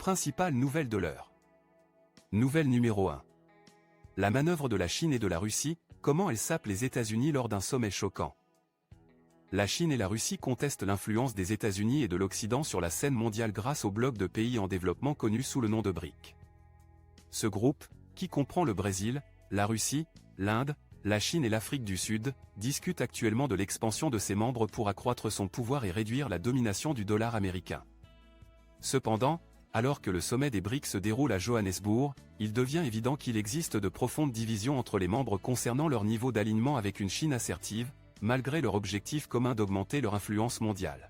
principales nouvelles de l'heure. Nouvelle numéro 1. La manœuvre de la Chine et de la Russie, comment elle sape les États-Unis lors d'un sommet choquant. La Chine et la Russie contestent l'influence des États-Unis et de l'Occident sur la scène mondiale grâce au bloc de pays en développement connu sous le nom de BRIC. Ce groupe, qui comprend le Brésil, la Russie, l'Inde, la Chine et l'Afrique du Sud, discute actuellement de l'expansion de ses membres pour accroître son pouvoir et réduire la domination du dollar américain. Cependant, alors que le sommet des BRIC se déroule à Johannesburg, il devient évident qu'il existe de profondes divisions entre les membres concernant leur niveau d'alignement avec une Chine assertive, malgré leur objectif commun d'augmenter leur influence mondiale.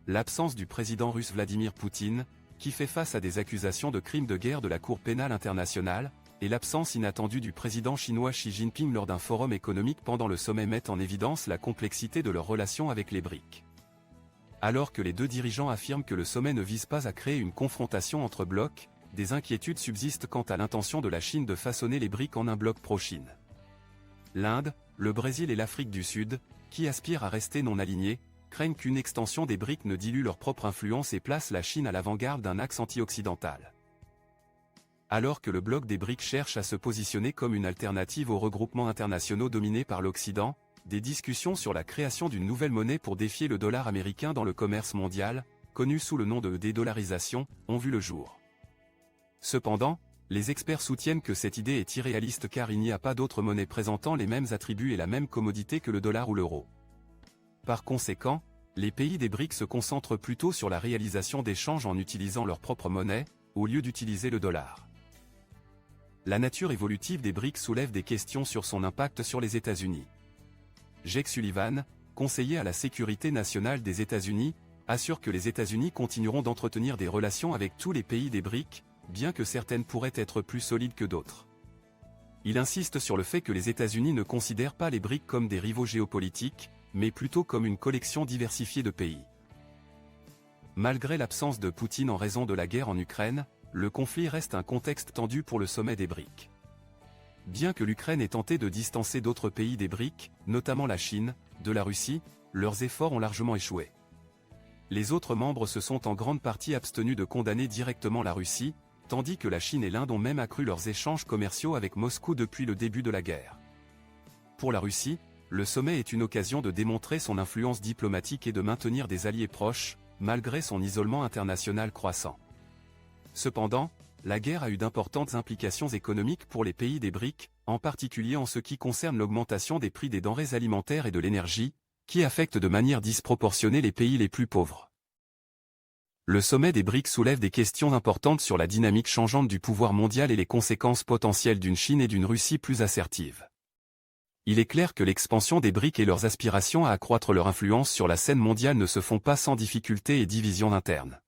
L'absence du président russe Vladimir Poutine, qui fait face à des accusations de crimes de guerre de la Cour pénale internationale, et l'absence inattendue du président chinois Xi Jinping lors d'un forum économique pendant le sommet mettent en évidence la complexité de leurs relations avec les BRIC. Alors que les deux dirigeants affirment que le sommet ne vise pas à créer une confrontation entre blocs, des inquiétudes subsistent quant à l'intention de la Chine de façonner les BRIC en un bloc pro-Chine. L'Inde, le Brésil et l'Afrique du Sud, qui aspirent à rester non alignés, craignent qu'une extension des BRIC ne dilue leur propre influence et place la Chine à l'avant-garde d'un axe anti-occidental. Alors que le bloc des BRIC cherche à se positionner comme une alternative aux regroupements internationaux dominés par l'Occident, des discussions sur la création d'une nouvelle monnaie pour défier le dollar américain dans le commerce mondial, connue sous le nom de dédollarisation, ont vu le jour. Cependant, les experts soutiennent que cette idée est irréaliste car il n'y a pas d'autre monnaie présentant les mêmes attributs et la même commodité que le dollar ou l'euro. Par conséquent, les pays des BRIC se concentrent plutôt sur la réalisation d'échanges en utilisant leur propre monnaie, au lieu d'utiliser le dollar. La nature évolutive des BRIC soulève des questions sur son impact sur les États-Unis. Jake Sullivan, conseiller à la sécurité nationale des États-Unis, assure que les États-Unis continueront d'entretenir des relations avec tous les pays des BRIC, bien que certaines pourraient être plus solides que d'autres. Il insiste sur le fait que les États-Unis ne considèrent pas les BRIC comme des rivaux géopolitiques, mais plutôt comme une collection diversifiée de pays. Malgré l'absence de Poutine en raison de la guerre en Ukraine, le conflit reste un contexte tendu pour le sommet des BRIC. Bien que l'Ukraine ait tenté de distancer d'autres pays des BRIC, notamment la Chine, de la Russie, leurs efforts ont largement échoué. Les autres membres se sont en grande partie abstenus de condamner directement la Russie, tandis que la Chine et l'Inde ont même accru leurs échanges commerciaux avec Moscou depuis le début de la guerre. Pour la Russie, le sommet est une occasion de démontrer son influence diplomatique et de maintenir des alliés proches, malgré son isolement international croissant. Cependant, la guerre a eu d'importantes implications économiques pour les pays des BRIC, en particulier en ce qui concerne l'augmentation des prix des denrées alimentaires et de l'énergie, qui affecte de manière disproportionnée les pays les plus pauvres. Le sommet des BRIC soulève des questions importantes sur la dynamique changeante du pouvoir mondial et les conséquences potentielles d'une Chine et d'une Russie plus assertives. Il est clair que l'expansion des BRIC et leurs aspirations à accroître leur influence sur la scène mondiale ne se font pas sans difficultés et divisions internes.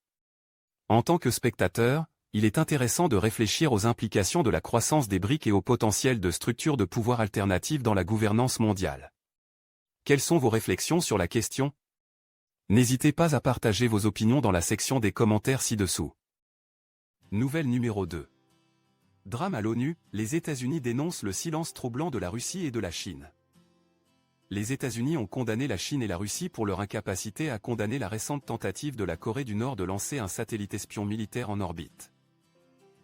En tant que spectateur, il est intéressant de réfléchir aux implications de la croissance des BRIC et au potentiel de structures de pouvoir alternatives dans la gouvernance mondiale. Quelles sont vos réflexions sur la question ? N'hésitez pas à partager vos opinions dans la section des commentaires ci-dessous. Nouvelle numéro 2. Drame à l'ONU, les États-Unis dénoncent le silence troublant de la Russie et de la Chine. Les États-Unis ont condamné la Chine et la Russie pour leur incapacité à condamner la récente tentative de la Corée du Nord de lancer un satellite espion militaire en orbite.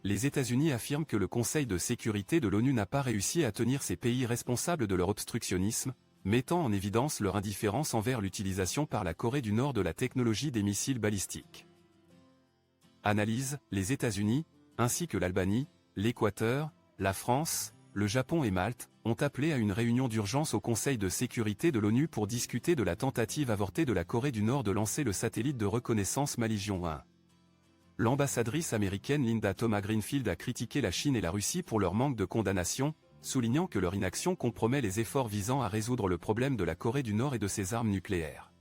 Les États-Unis affirment que le Conseil de sécurité de l'ONU n'a pas réussi à tenir ces pays responsables de leur obstructionnisme, mettant en évidence leur indifférence envers l'utilisation par la Corée du Nord de la technologie des missiles balistiques. Analyse, les États-Unis, ainsi que l'Albanie, l'Équateur, la France, le Japon et Malte, ont appelé à une réunion d'urgence au Conseil de sécurité de l'ONU pour discuter de la tentative avortée de la Corée du Nord de lancer le satellite de reconnaissance Maligion 1. L'ambassadrice américaine Linda Thomas-Greenfield a critiqué la Chine et la Russie pour leur manque de condamnation, soulignant que leur inaction compromet les efforts visant à résoudre le problème de la Corée du Nord et de ses armes nucléaires.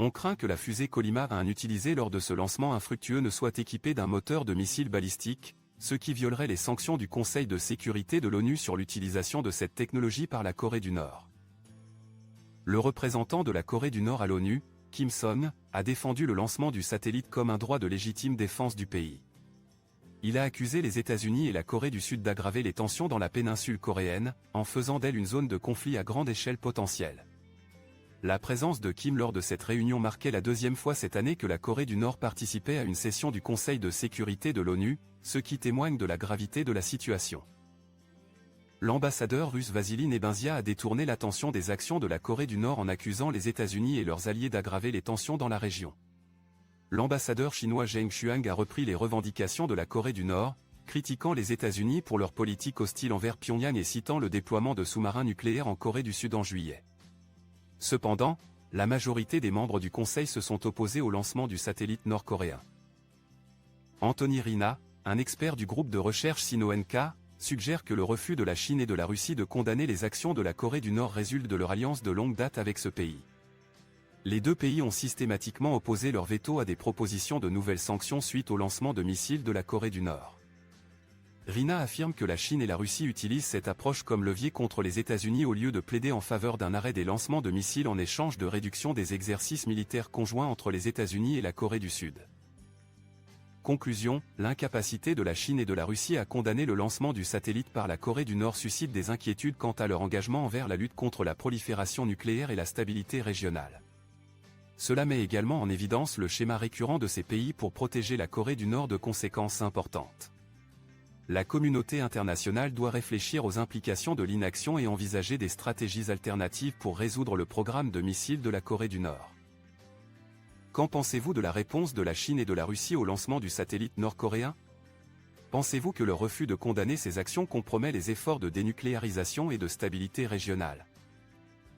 On craint que la fusée Kolyma 1 utilisée lors de ce lancement infructueux ne soit équipée d'un moteur de missile balistique, ce qui violerait les sanctions du Conseil de sécurité de l'ONU sur l'utilisation de cette technologie par la Corée du Nord. Le représentant de la Corée du Nord à l'ONU, Kim Song, a défendu le lancement du satellite comme un droit de légitime défense du pays. Il a accusé les États-Unis et la Corée du Sud d'aggraver les tensions dans la péninsule coréenne, en faisant d'elle une zone de conflit à grande échelle potentielle. La présence de Kim lors de cette réunion marquait la deuxième fois cette année que la Corée du Nord participait à une session du Conseil de sécurité de l'ONU, ce qui témoigne de la gravité de la situation. L'ambassadeur russe Vassili Nebenzia a détourné l'attention des actions de la Corée du Nord en accusant les États-Unis et leurs alliés d'aggraver les tensions dans la région. L'ambassadeur chinois Zheng Xuang a repris les revendications de la Corée du Nord, critiquant les États-Unis pour leur politique hostile envers Pyongyang et citant le déploiement de sous-marins nucléaires en Corée du Sud en juillet. Cependant, la majorité des membres du Conseil se sont opposés au lancement du satellite nord-coréen. Anthony Rina, un expert du groupe de recherche Sino-NK, suggère que le refus de la Chine et de la Russie de condamner les actions de la Corée du Nord résulte de leur alliance de longue date avec ce pays. Les deux pays ont systématiquement opposé leur veto à des propositions de nouvelles sanctions suite au lancement de missiles de la Corée du Nord. Rina affirme que la Chine et la Russie utilisent cette approche comme levier contre les États-Unis au lieu de plaider en faveur d'un arrêt des lancements de missiles en échange de réduction des exercices militaires conjoints entre les États-Unis et la Corée du Sud. Conclusion, l'incapacité de la Chine et de la Russie à condamner le lancement du satellite par la Corée du Nord suscite des inquiétudes quant à leur engagement envers la lutte contre la prolifération nucléaire et la stabilité régionale. Cela met également en évidence le schéma récurrent de ces pays pour protéger la Corée du Nord de conséquences importantes. La communauté internationale doit réfléchir aux implications de l'inaction et envisager des stratégies alternatives pour résoudre le programme de missiles de la Corée du Nord. Qu'en pensez-vous de la réponse de la Chine et de la Russie au lancement du satellite nord-coréen? Pensez-vous que le refus de condamner ces actions compromet les efforts de dénucléarisation et de stabilité régionale?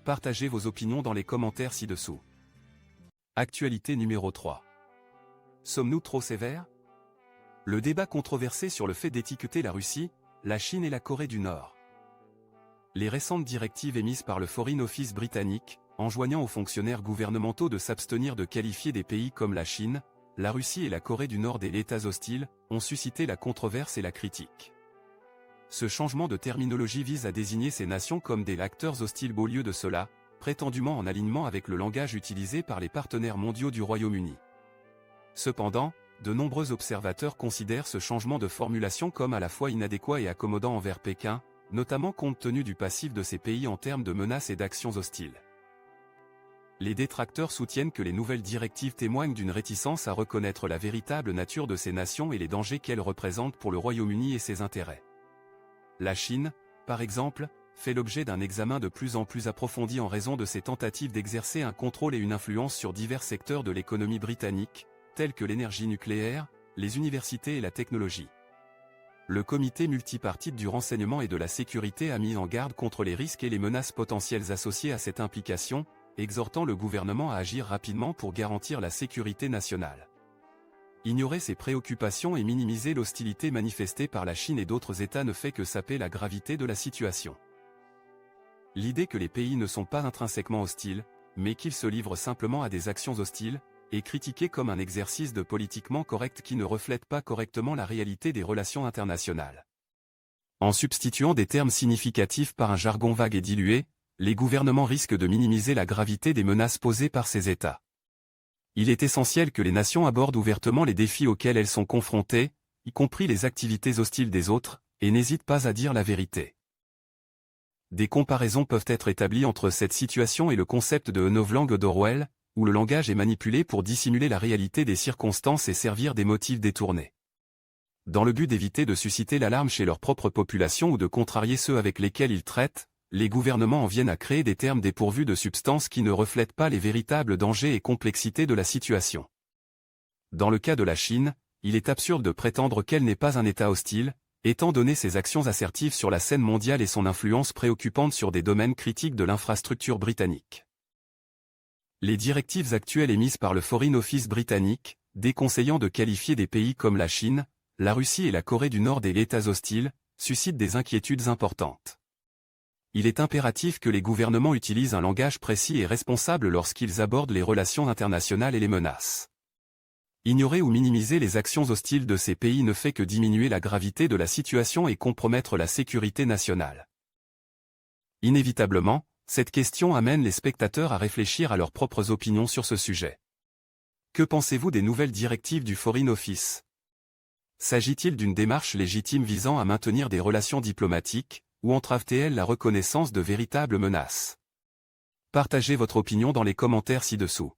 Partagez vos opinions dans les commentaires ci-dessous. Actualité numéro 3. Sommes-nous trop sévères? Le débat controversé sur le fait d'étiqueter la Russie, la Chine et la Corée du Nord. Les récentes directives émises par le Foreign Office britannique, enjoignant aux fonctionnaires gouvernementaux de s'abstenir de qualifier des pays comme la Chine, la Russie et la Corée du Nord d'États hostiles, ont suscité la controverse et la critique. Ce changement de terminologie vise à désigner ces nations comme des acteurs hostiles au lieu de cela, prétendument en alignement avec le langage utilisé par les partenaires mondiaux du Royaume-Uni. Cependant, de nombreux observateurs considèrent ce changement de formulation comme à la fois inadéquat et accommodant envers Pékin, notamment compte tenu du passif de ces pays en termes de menaces et d'actions hostiles. Les détracteurs soutiennent que les nouvelles directives témoignent d'une réticence à reconnaître la véritable nature de ces nations et les dangers qu'elles représentent pour le Royaume-Uni et ses intérêts. La Chine, par exemple, fait l'objet d'un examen de plus en plus approfondi en raison de ses tentatives d'exercer un contrôle et une influence sur divers secteurs de l'économie britannique, tels que l'énergie nucléaire, les universités et la technologie. Le comité multipartite du renseignement et de la sécurité a mis en garde contre les risques et les menaces potentielles associées à cette implication, exhortant le gouvernement à agir rapidement pour garantir la sécurité nationale. Ignorer ces préoccupations et minimiser l'hostilité manifestée par la Chine et d'autres États ne fait que saper la gravité de la situation. L'idée que les pays ne sont pas intrinsèquement hostiles, mais qu'ils se livrent simplement à des actions hostiles, est critiquée comme un exercice de politiquement correct qui ne reflète pas correctement la réalité des relations internationales. En substituant des termes significatifs par un jargon vague et dilué, les gouvernements risquent de minimiser la gravité des menaces posées par ces États. Il est essentiel que les nations abordent ouvertement les défis auxquels elles sont confrontées, y compris les activités hostiles des autres, et n'hésitent pas à dire la vérité. Des comparaisons peuvent être établies entre cette situation et le concept de novlangue d'Orwell, où le langage est manipulé pour dissimuler la réalité des circonstances et servir des motifs détournés. Dans le but d'éviter de susciter l'alarme chez leur propre population ou de contrarier ceux avec lesquels ils traitent, les gouvernements en viennent à créer des termes dépourvus de substance qui ne reflètent pas les véritables dangers et complexités de la situation. Dans le cas de la Chine, il est absurde de prétendre qu'elle n'est pas un État hostile, étant donné ses actions assertives sur la scène mondiale et son influence préoccupante sur des domaines critiques de l'infrastructure britannique. Les directives actuelles émises par le Foreign Office britannique, déconseillant de qualifier des pays comme la Chine, la Russie et la Corée du Nord d'États hostiles, suscitent des inquiétudes importantes. Il est impératif que les gouvernements utilisent un langage précis et responsable lorsqu'ils abordent les relations internationales et les menaces. Ignorer ou minimiser les actions hostiles de ces pays ne fait que diminuer la gravité de la situation et compromettre la sécurité nationale. Inévitablement, cette question amène les spectateurs à réfléchir à leurs propres opinions sur ce sujet. Que pensez-vous des nouvelles directives du Foreign Office? S'agit-il d'une démarche légitime visant à maintenir des relations diplomatiques, ou entrave-t-elle la reconnaissance de véritables menaces? Partagez votre opinion dans les commentaires ci-dessous.